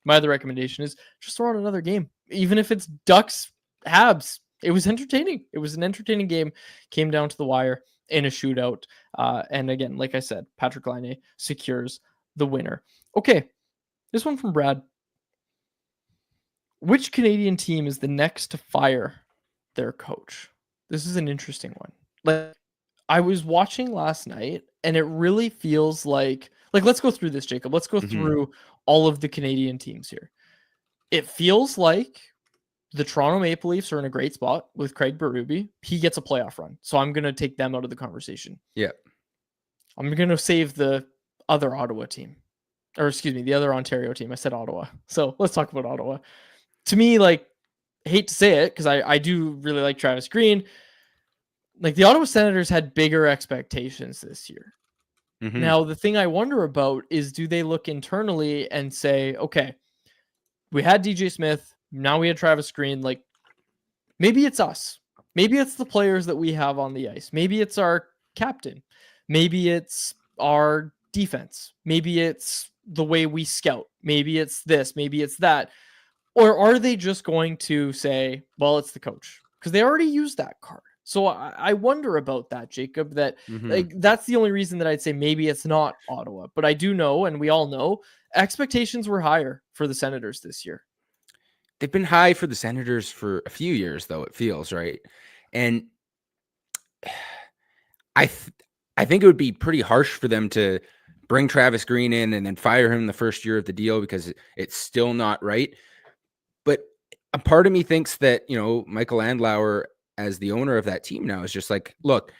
my other recommendation is just throw out another game. Even if it's Ducks Habs, it was entertaining. It was an entertaining game. Came down to the wire in a shootout. And again, like I said, Patrick Laine secures the winner. Okay. This one from Brad. Which Canadian team is the next to fire their coach? This is an interesting one. Like, I was watching last night and it really feels like let's go through this, Jacob. Let's go through all of the Canadian teams here. It feels like the Toronto Maple Leafs are in a great spot with Craig Berube. He gets a playoff run, so I'm going to take them out of the conversation. Yeah. I'm going to save the other Ottawa team, or excuse me, the other Ontario team. I said Ottawa. So let's talk about Ottawa. To me, like, I hate to say it because I do really like Travis Green. Like, the Ottawa Senators had bigger expectations this year. Now, the thing I wonder about is, do they look internally and say, okay, we had DJ Smith, now we had Travis Green. Like, maybe it's us. Maybe it's the players that we have on the ice. Maybe it's our captain. Maybe it's our defense. Maybe it's the way we scout. Maybe it's this. Maybe it's that. Or are they just going to say, well, it's the coach? Because they already used that card. So I wonder about that, Jacob, that like, that's the only reason that I'd say maybe it's not Ottawa. But I do know, and we all know, expectations were higher for the Senators this year. They've been high for the Senators for a few years, though, it feels, right? And I think it would be pretty harsh for them to bring Travis Green in and then fire him the first year of the deal because it's still not right. But a part of me thinks that, Michael Andlauer, as the owner of that team now, is just like, look,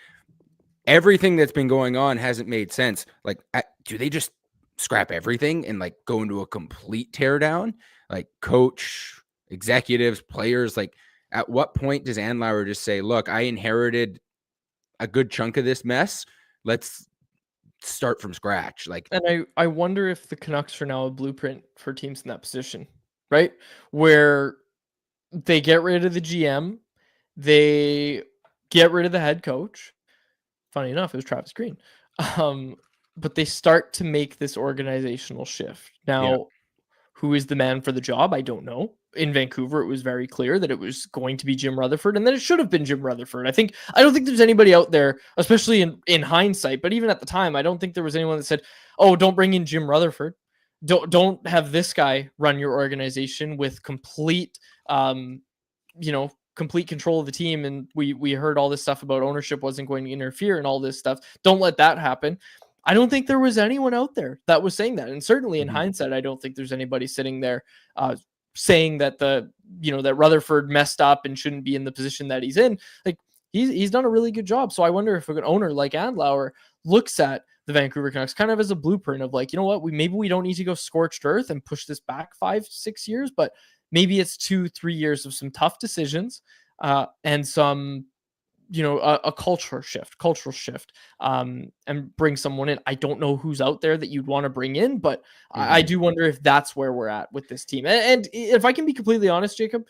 everything that's been going on hasn't made sense. Like, do they just scrap everything and like go into a complete teardown? Like, coach, executives, players, like, at what point does Andlauer just say, look, I inherited a good chunk of this mess. Let's start from scratch. Like, and I wonder if the Canucks are now a blueprint for teams in that position, right? Where they get rid of the GM, they get rid of the head coach. Funny enough, it was Travis Green. But they start to make this organizational shift. Now, who is the man for the job? I don't know. In Vancouver, it was very clear that it was going to be Jim Rutherford, and then it should have been Jim Rutherford. I don't think there's anybody out there, especially in hindsight, but even at the time, I don't think there was anyone that said, oh, don't bring in Jim Rutherford. Don't have this guy run your organization with complete complete control of the team. And we heard all this stuff about ownership wasn't going to interfere and all this stuff. Don't let that happen. I don't think there was anyone out there that was saying that. And certainly in hindsight, I don't think there's anybody sitting there saying that that Rutherford messed up and shouldn't be in the position that he's in. Like, he's done a really good job. So I wonder if an owner like Andlauer looks at the Vancouver Canucks kind of as a blueprint of like, you know what, maybe we don't need to go scorched earth and push this back 5-6 years, but maybe it's 2-3 years of some tough decisions and some, a cultural shift and bring someone in. I don't know who's out there that you'd want to bring in, but I do wonder if that's where we're at with this team. And if I can be completely honest, Jacob,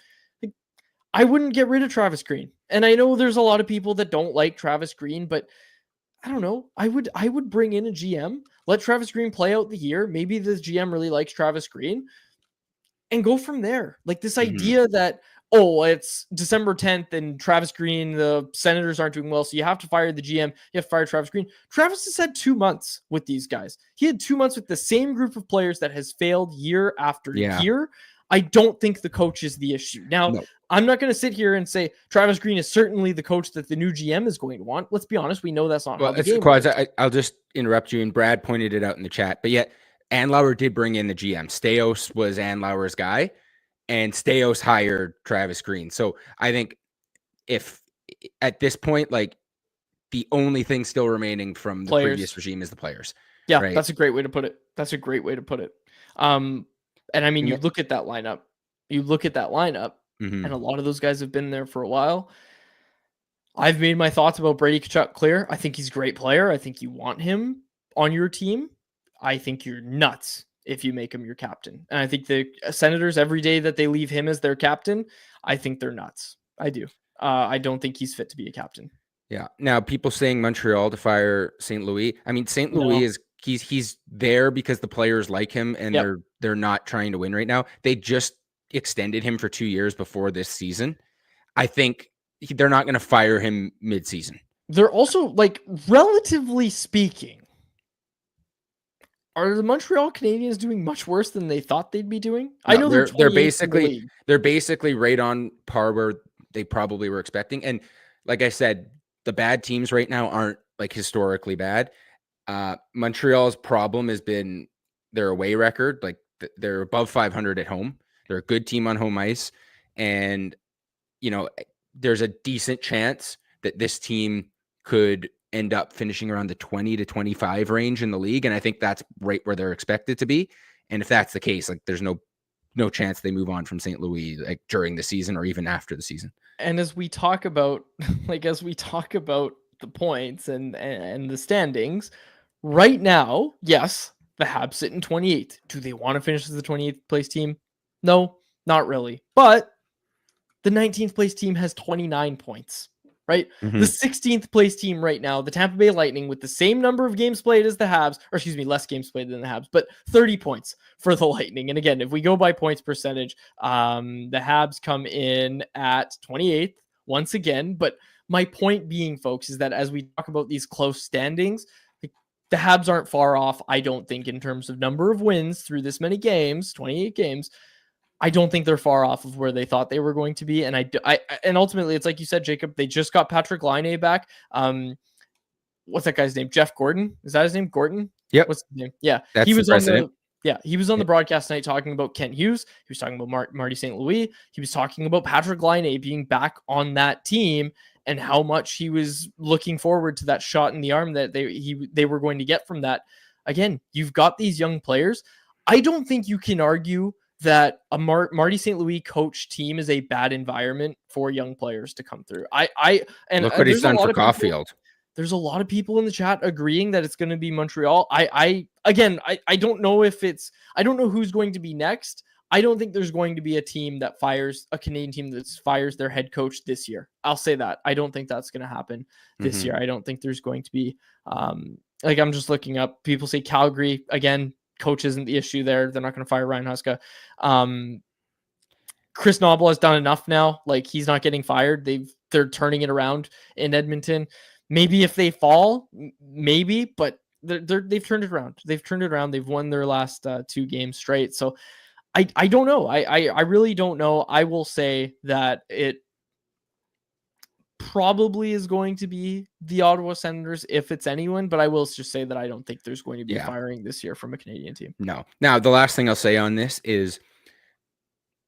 I wouldn't get rid of Travis Green. And I know there's a lot of people that don't like Travis Green, but I don't know. I would bring in a GM, let Travis Green play out the year. Maybe the GM really likes Travis Green and go from there. Like, this idea that, oh, it's December 10th and Travis Green, the Senators aren't doing well, so you have to fire the GM. You have to fire Travis Green. Travis has had 2 months with these guys. He had 2 months with the same group of players that has failed year after year. I don't think the coach is the issue. Now, I'm not going to sit here and say Travis Green is certainly the coach that the new GM is going to want. Let's be honest. We know that's not how the game works. I'll just interrupt you, and Brad pointed it out in the chat, but yet Andlauer did bring in the GM. Staios was Andlauer's guy, and Staios hired Travis Green. So I think if at this point, like, the only thing still remaining from the previous regime is the players. Yeah, right? That's a great way to put it. And I mean, you look at that lineup, and a lot of those guys have been there for a while. I've made my thoughts about Brady Tkachuk clear. I think he's a great player. I think you want him on your team. I think you're nuts if you make him your captain. And I think the Senators, every day that they leave him as their captain, I think they're nuts. I do. I don't think he's fit to be a captain. Yeah. Now, people saying Montreal to fire St. Louis. I mean, St. Louis is he's there because the players like him, and they're not trying to win right now. They just extended him for 2 years before this season. I think they're not going to fire him mid-season. They're also, like, relatively speaking, are the Montreal Canadiens doing much worse than they thought they'd be doing? No, I know they're basically right on par where they probably were expecting. And like I said, the bad teams right now aren't like historically bad. Montreal's problem has been their away record. Like they're above 500 at home. They're a good team on home ice. And, there's a decent chance that this team could end up finishing around the 20 to 25 range in the league. And I think that's right where they're expected to be. And if that's the case, like there's no chance they move on from St. Louis like during the season or even after the season. And as we talk about the points and the standings right now, yes, the Habs sit in 28th. Do they want to finish as the 28th place team? No, not really. But the 19th place team has 29 points, right? Mhm. The 16th place team right now, the Tampa Bay Lightning, with the same number of games played as the Habs, or excuse me, less games played than the Habs, but 30 points for the Lightning. And again, if we go by points percentage, the Habs come in at 28th once again. But my point being, folks, is that as we talk about these close standings, the Habs aren't far off, I don't think, in terms of number of wins through this many games, 28 games. I don't think they're far off of where they thought they were going to be. And and ultimately, it's like you said, Jacob, they just got Patrick Laine back. What's that guy's name? Jeff Gordon. Is that his name? Gordon? Yep. What's his name? Yeah. That's he was the president. he was on the broadcast tonight talking about Kent Hughes. He was talking about Marty St. Louis. He was talking about Patrick Laine being back on that team and how much he was looking forward to that shot in the arm that they were going to get from that. Again, you've got these young players. I don't think you can argue that a Marty St. Louis coach team is a bad environment for young players to come through. And look what he's done for Caulfield. There's a lot of people in the chat agreeing that it's going to be Montreal. I don't know I don't know who's going to be next. I don't think there's going to be a Canadian team that fires their head coach this year. I'll say that. I don't think that's going to happen this year. I don't think there's going to be, I'm just looking up, people say Calgary again. Coach isn't the issue there. They're not going to fire Ryan Huska. Chris Knoble has done enough now. Like, he's not getting fired. They're turning it around in Edmonton. Maybe if they fall, maybe, but they've turned it around. They've turned it around. They've won their last 2 games straight. So I don't know. I really don't know. I will say that it probably is going to be the Ottawa Senators if it's anyone, but I will just say that I don't think there's going to be a firing this year from a Canadian team. No. Now, the last thing I'll say on this is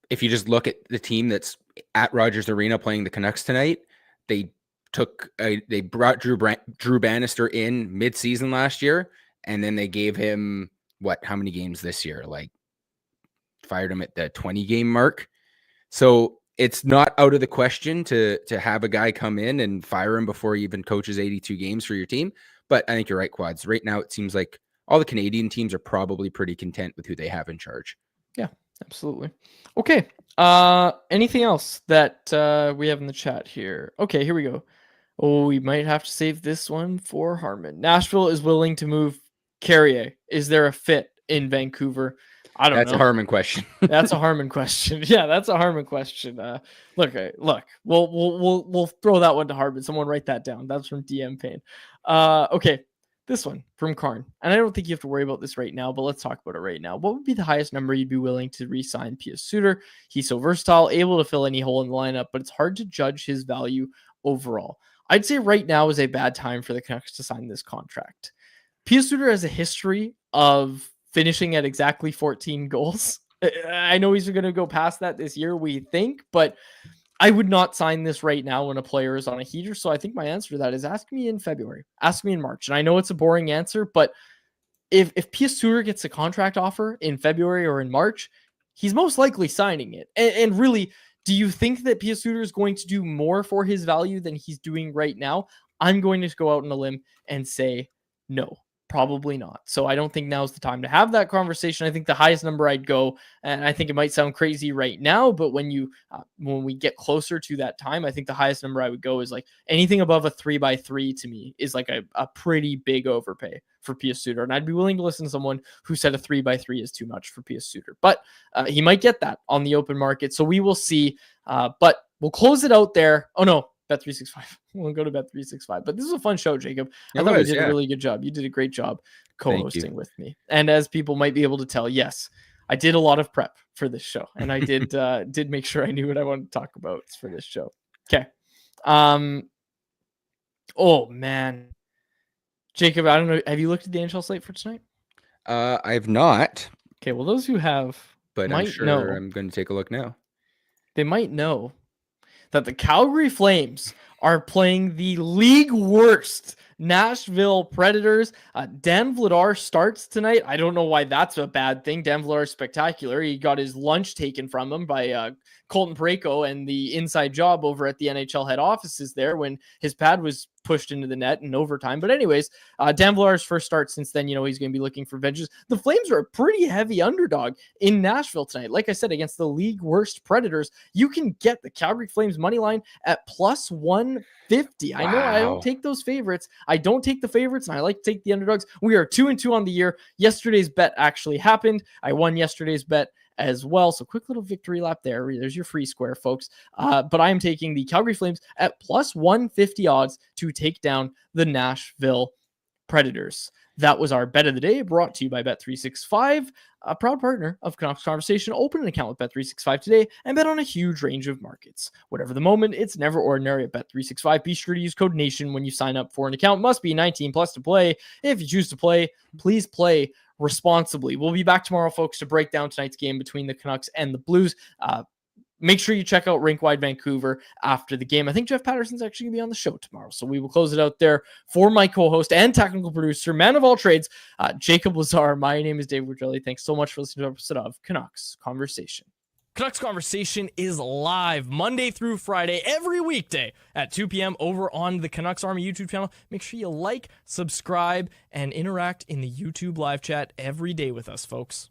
if you just look at the team that's at Rogers Arena playing the Canucks tonight, they brought Drew Bannister in mid-season last year, and then they gave him how many games this year? Like, fired him at the 20 game mark. So it's not out of the question to have a guy come in and fire him before he even coaches 82 games for your team. But I think you're right, Quads. Right now, it seems like all the Canadian teams are probably pretty content with who they have in charge. Yeah, absolutely. Okay. Anything else that we have in the chat here? Okay, here we go. Oh, we might have to save this one for Harmon. Nashville is willing to move Carrier. Is there a fit in Vancouver? I don't know. That's a Harmon question. That's a Harmon question. Yeah, that's a Harmon question. Look. We'll throw that one to Harmon. Someone write that down. That's from DM Payne. Okay, this one from Karn, and I don't think you have to worry about this right now, but let's talk about it right now. What would be the highest number you'd be willing to re-sign Pius Suter? He's so versatile, able to fill any hole in the lineup, but it's hard to judge his value overall. I'd say right now is a bad time for the Canucks to sign this contract. Pius Suter has a history of finishing at exactly 14 goals. I know he's going to go past that this year, we think, but I would not sign this right now when a player is on a heater. So I think my answer to that is ask me in February, ask me in March. And I know it's a boring answer, but if Pius Suter gets a contract offer in February or in March, he's most likely signing it. And really, do you think that Pius Suter is going to do more for his value than he's doing right now? I'm going to go out on a limb and say no. Probably not. So I don't think now's the time to have that conversation. I think the highest number I'd go, and I think it might sound crazy right now, but when we get closer to that time, I think the highest number I would go is like anything above a 3x3 to me is like a pretty big overpay for Pius Suter. And I'd be willing to listen to someone who said a 3x3 is too much for Pius Suter, but he might get that on the open market. So we will see, but we'll close it out there. Oh no, Bet365. We'll go to Bet365. But this was a fun show, Jacob. I thought we did a really good job. You did a great job co-hosting with me. And as people might be able to tell, yes, I did a lot of prep for this show. And I did make sure I knew what I wanted to talk about for this show. Okay. Oh, man. Jacob, I don't know. Have you looked at the NHL slate for tonight? I've not, Okay, well, those who have but I'm might sure know. I'm going to take a look now. They might know that the Calgary Flames are playing the league worst Nashville Predators. Dan Vladar starts tonight. I don't know why that's a bad thing. Dan Vladar is spectacular. He got his lunch taken from him by Colton Parayko and the inside job over at the NHL head offices there when his pad was pushed into the net in overtime. But anyways, Dan Vladar's first start since then, he's going to be looking for vengeance. The Flames are a pretty heavy underdog in Nashville tonight. Like I said, against the league worst Predators, you can get the Calgary Flames money line at plus 150. I know I don't take those favorites. I don't take the favorites, and I like to take the underdogs. We are 2-2 on the year. Yesterday's bet actually happened. I won yesterday's bet as well. So quick little victory lap there. There's your free square, folks. But I am taking the Calgary Flames at plus 150 odds to take down the Nashville Predators. That was our bet of the day, brought to you by Bet365, a proud partner of Canucks Conversation. Open an account with Bet365 today and bet on a huge range of markets. Whatever the moment, it's never ordinary at Bet365. Be sure to use code NATION when you sign up for an account. Must be 19 plus to play. If you choose to play, please play responsibly. We'll be back tomorrow, folks, to break down tonight's game between the Canucks and the Blues. Make sure you check out Rinkwide Vancouver after the game. I think Jeff Patterson's actually going to be on the show tomorrow, so we will close it out there for my co-host and technical producer, man of all trades, Jacob Lazar. My name is Dave Woodrelli. Thanks so much for listening to an episode of Canucks Conversation. Canucks Conversation is live Monday through Friday, every weekday at 2 p.m. over on the Canucks Army YouTube channel. Make sure you like, subscribe, and interact in the YouTube live chat every day with us, folks.